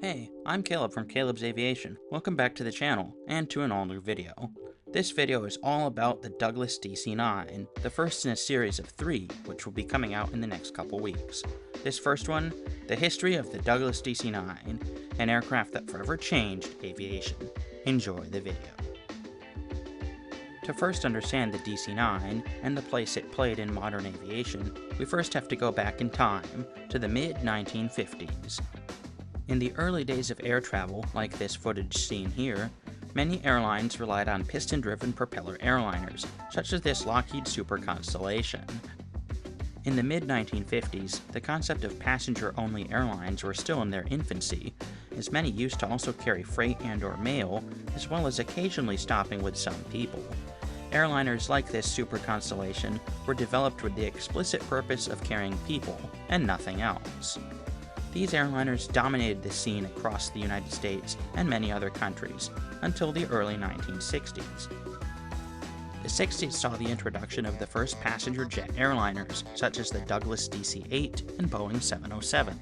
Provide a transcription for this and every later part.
Hey, I'm Caleb from Caleb's Aviation. Welcome back to the channel, and to an all-new video. This video is all about the Douglas DC-9, the first in a series of 3, which will be coming out in the next couple weeks. This first one, the history of the Douglas DC-9, an aircraft that forever changed aviation. Enjoy the video. To first understand the DC-9, and the place it played in modern aviation, we first have to go back in time, to the mid-1950s. In the early days of air travel, like this footage seen here, many airlines relied on piston-driven propeller airliners, such as this Lockheed Super Constellation. In the mid-1950s, the concept of passenger-only airlines were still in their infancy, as many used to also carry freight and/or mail, as well as occasionally stopping with some people. Airliners like this Super Constellation were developed with the explicit purpose of carrying people, and nothing else. These airliners dominated the scene across the United States and many other countries, until the early 1960s. The 60s saw the introduction of the first passenger jet airliners, such as the Douglas DC-8 and Boeing 707.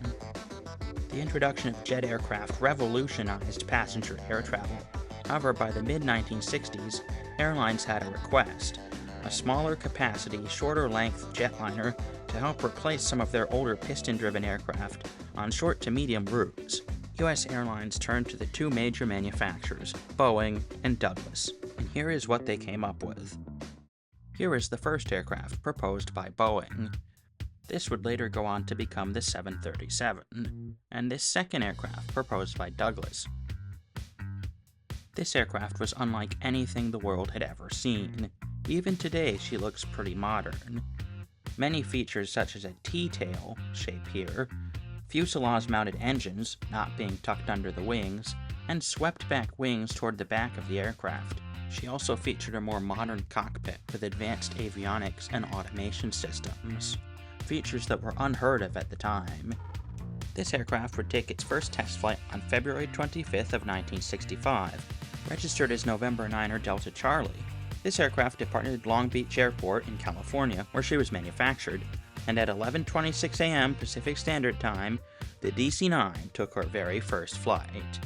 The introduction of jet aircraft revolutionized passenger air travel. However, by the mid-1960s, airlines had a request: a smaller capacity, shorter length jetliner to help replace some of their older piston-driven aircraft on short to medium routes. U.S. airlines turned to the two major manufacturers, Boeing and Douglas, and here is what they came up with. Here is the first aircraft proposed by Boeing. This would later go on to become the 737, and this second aircraft proposed by Douglas. This aircraft was unlike anything the world had ever seen. Even today, she looks pretty modern. Many features such as a T-tail shape here, fuselage-mounted engines not being tucked under the wings, and swept-back wings toward the back of the aircraft. She also featured a more modern cockpit with advanced avionics and automation systems, features that were unheard of at the time. This aircraft would take its first test flight on February 25th of 1965, registered as November 9er Delta Charlie. This aircraft departed Long Beach Airport in California, where she was manufactured, and at 11:26 a.m. Pacific Standard Time, the DC-9 took her very first flight.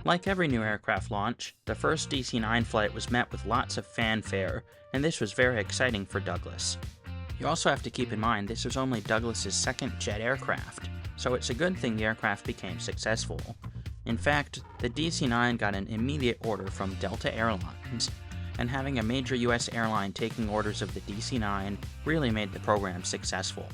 Like every new aircraft launch, the first DC-9 flight was met with lots of fanfare, and this was very exciting for Douglas. You also have to keep in mind this was only Douglas's second jet aircraft, so it's a good thing the aircraft became successful. In fact, the DC-9 got an immediate order from Delta Airlines, and having a major U.S. airline taking orders of the DC-9 really made the program successful.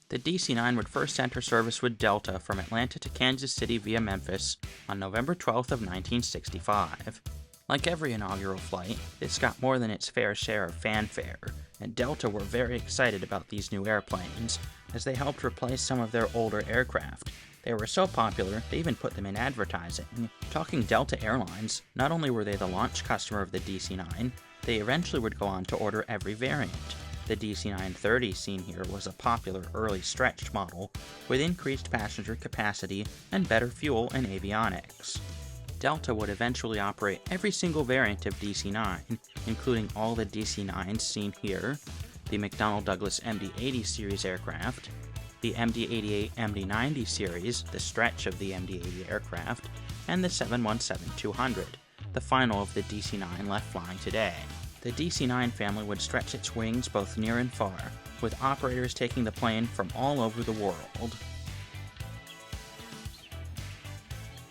The DC-9 would first enter service with Delta from Atlanta to Kansas City via Memphis on November 12th of 1965. Like every inaugural flight, this got more than its fair share of fanfare, and Delta were very excited about these new airplanes, as they helped replace some of their older aircraft. They were so popular, they even put them in advertising. Talking Delta Airlines, not only were they the launch customer of the DC-9, they eventually would go on to order every variant. The DC-930 seen here was a popular early stretched model, with increased passenger capacity and better fuel and avionics. Delta would eventually operate every single variant of DC-9, including all the DC-9s seen here, the McDonnell Douglas MD-80 series aircraft, the MD-88 MD-90 series, the stretch of the MD-80 aircraft, and the 717-200, the final of the DC-9 left flying today. The DC-9 family would stretch its wings both near and far, with operators taking the plane from all over the world.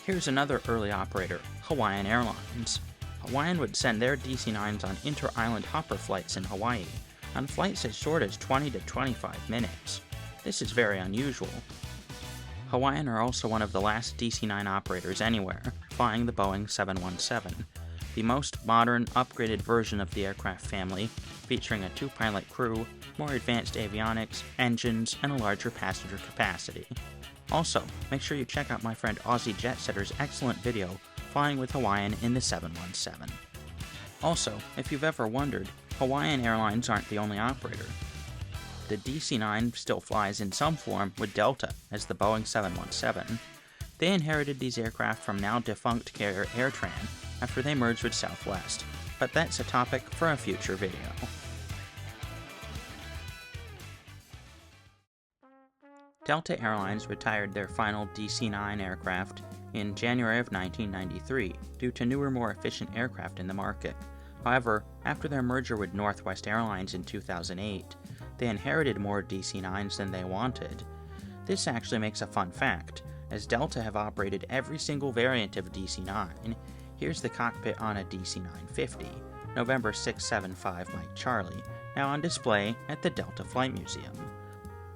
Here's another early operator, Hawaiian Airlines. Hawaiian would send their DC-9s on inter-island hopper flights in Hawaii, on flights as short as 20 to 25 minutes. This is very unusual. Hawaiian are also one of the last DC-9 operators anywhere, flying the Boeing 717, the most modern, upgraded version of the aircraft family, featuring a 2-pilot crew, more advanced avionics, engines, and a larger passenger capacity. Also, make sure you check out my friend Aussie Jetsetter's excellent video, Flying with Hawaiian in the 717. Also, if you've ever wondered, Hawaiian Airlines aren't the only operator. The DC-9 still flies in some form with Delta as the Boeing 717. They inherited these aircraft from now defunct carrier AirTran after they merged with Southwest, but that's a topic for a future video. Delta Airlines retired their final DC-9 aircraft in January of 1993 due to newer, more efficient aircraft in the market. However, after their merger with Northwest Airlines in 2008, they inherited more DC-9s than they wanted. This actually makes a fun fact, as Delta have operated every single variant of DC-9. Here's the cockpit on a DC-950, November 675 Mike Charlie, now on display at the Delta Flight Museum.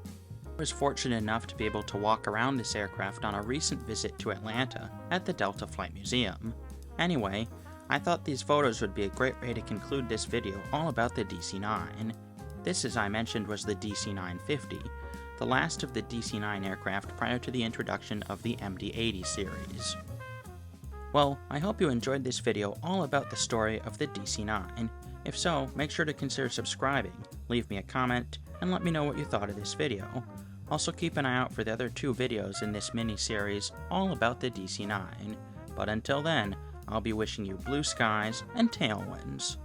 I was fortunate enough to be able to walk around this aircraft on a recent visit to Atlanta at the Delta Flight Museum. Anyway, I thought these photos would be a great way to conclude this video all about the DC-9. This, as I mentioned, was the DC-950, the last of the DC-9 aircraft prior to the introduction of the MD-80 series. Well, I hope you enjoyed this video all about the story of the DC-9. If so, make sure to consider subscribing, leave me a comment, and let me know what you thought of this video. Also keep an eye out for the other 2 videos in this mini-series all about the DC-9. But until then, I'll be wishing you blue skies and tailwinds.